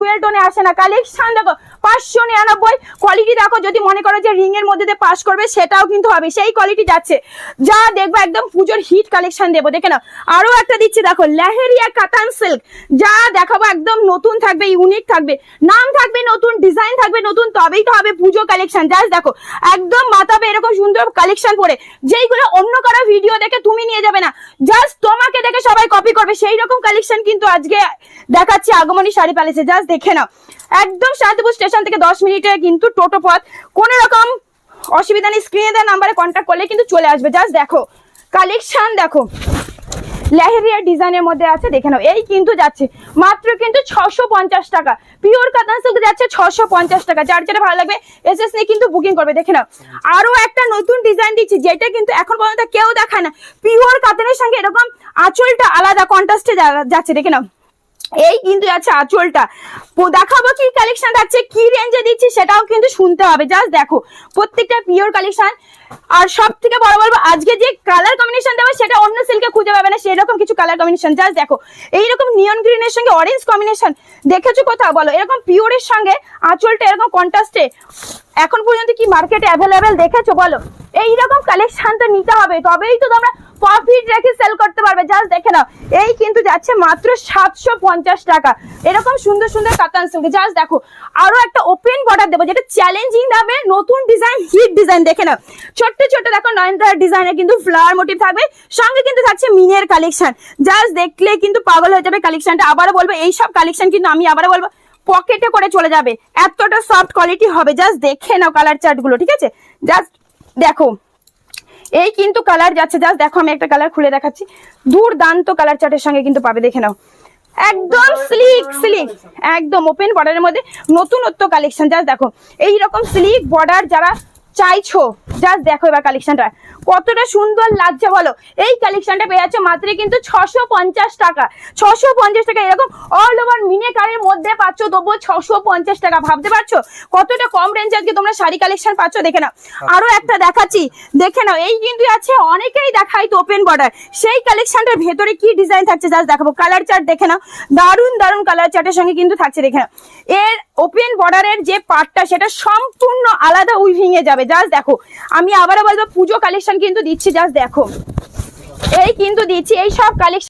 Fuel টোনে আসে না। Collection দেখো 599, কোয়ালিটি দেখো, যদি মনে করো যে রিং এর মধ্যে দিয়ে পাস করবে সেটাও কিন্তু হবে, সেই কোয়ালিটি যাচ্ছে। যা দেখবো একদম পুজোর হিট কালেকশন দেবো, দেখে নাও। আরো একটা দিচ্ছি দেখো, লেহেরিয়া কাতান সিল্ক, যা দেখাবো একদম নতুন থাকবে, ইউনিক থাকবে, নাম থাকবে নতুন, ডিজাইন থাকবে নতুন, তবেই তো হবে পুজো কালেকশন। জাস্ট দেখো একদম মাথাবে এরকম সুন্দর কালেকশন পরে, যেইগুলো অন্য কারো ভিডিও দেখে তুমি নিয়ে যাবে না, জাস্ট তোমাকে দেখে সবাই কপি করবে, সেই রকম কালেকশন কিন্তু আজকে দেখাচ্ছি আগমনী শাড়ি প্যালেসে। জাস্ট দেখে নাও, একদম শান্তিপুর স্টেশন থেকে 10 মিনিটে কিন্তু টোটো পথ, কোন রকম অসুবিধা নেই, স্ক্রিনে দেওয়া নাম্বারে কন্ট্যাক্ট করলে কিন্তু চলে আসবে। জাস্ট দেখো কালেকশন দেখো, লেহেরিয়া ডিজাইনের মধ্যে আছে, দেখে নাও। এই কিন্তু যাচ্ছে মাত্র কিন্তু 650 টাকা, পিওর কাতান সিল্ক যাচ্ছে 650 টাকা। যার যেটা ভালো লাগবে এসএস নিয়ে কিন্তু বুকিং করবে। দেখে নাও আরো একটা নতুন ডিজাইন দিচ্ছি, যেটা কিন্তু এখন পর্যন্ত কেউ দেখায় না, পিওর কাতানের সঙ্গে এরকম আঁচলটা আলাদা কন্ট্রাস্টে যাচ্ছে। দেখে নাও এই কিন্তু যাচ্ছে আঁচলটা, দেখাবো কি কালেকশন থাকছে, কি রেঞ্জে দিচ্ছি সেটাও কিন্তু শুনতে হবে। জাস্ট দেখো প্রত্যেকটা পিওর কালেকশন। আর সব থেকে বড় বলবো, আজকে যে কালার কম্বিনেশন দেবো সেটা অন্য সিল্কে খুঁজে পাবে না, সেরকম কিছু কালার কম্বিনেশন। জাস্ট দেখো এইরকম নিয়ন গ্রিনের সঙ্গে অরেঞ্জ কম্বিনেশন, দেখেছো কোথাও বলো? এরকম পিওরের সঙ্গে আঁচলটা এরকম কন্ট্রাস্টে এখন পর্যন্ত কি মার্কেটে অ্যাভেলেবেল দেখেছো বলো? এইরকম কালেকশন তো নিতে হবে, তবেই তো তোমরা প্রফিট রেখে সেল করতে পারবে। জাস্ট দেখে নাও এই কিন্তু যাচ্ছে মাত্র 750 টাকা, এরকম সুন্দর সুন্দর কাতান সিল্ক। জাস্ট দেখো আরো একটা ওপেন বর্ডার দেবো, যেটা চ্যালেঞ্জিং দামে নতুন ডিজাইন, হিট ডিজাইন। দেখে নাও ছোট্ট ছোট্ট দেখো নয়নতারার ডিজাইনে কিন্তু ফ্লাওয়ার মোটিভ থাকবে, সঙ্গে কিন্তু থাকছে মিনের কালেকশন। জাস্ট দেখলে কিন্তু পাগল হয়ে যাবে কালেকশনটা। আবারও বলবো এই সব কালেকশন কিন্তু আমি আবারও বলবো পকেটে করে চলে যাবে, এতটা সফট কোয়ালিটি হবে। জাস্ট দেখে নাও কালার চার্ট গুলো, ঠিক আছে? জাস্ট দেখো এই কিন্তু কালার যাচ্ছে। জাস্ট দেখো আমি একটা কালার খুলে দেখাচ্ছি, দুর্দান্ত কালার চার্টের সঙ্গে কিন্তু পাবে। দেখে নাও একদম স্লিক স্লিক, একদম ওপেন বর্ডারের মধ্যে নতুনত্ব কালেকশন। জাস্ট দেখো এইরকম স্লিক বর্ডার যারা চাইছো, জাস্ট দেখো এবার কালেকশনটা কতটা সুন্দর লাগছে বলো। এই কালেকশনটা পেয়ে যাচ্ছে মাত্র কিন্তু 650 টাকা, 650 টাকা। এরকম অল ওভার মিনেকারের মধ্যে পাচ্ছ তবু 650 টাকা। ভাবতে পারছো কতটা কম রেঞ্জে আজকে তোমরা শাড়ি কালেকশন পাচ্ছ? দেখে নাও আরো একটা দেখাচ্ছি, দেখে নাও এই কিন্তু আছে অনেকেই দেখাই তো ওপেন বর্ডার, সেই কালেকশনটার ভেতরে কি ডিজাইন থাকছে জাস্ট দেখাবো। কালার চার্ট দেখে নাও, দারুন দারুন কালার চার্টের সঙ্গে কিন্তু থাকছে। দেখে নাও এর ওপেন বর্ডারের যে পার্টটা সেটা সম্পূর্ণ আলাদা উইভিং এ যাবে। জাস্ট দেখো আমি আবারও বলবো পুজো কালেকশন কিন্তু দিচ্ছি। জাস্ট দেখো এই কিন্তু দিচ্ছি এই সব কালেকশন।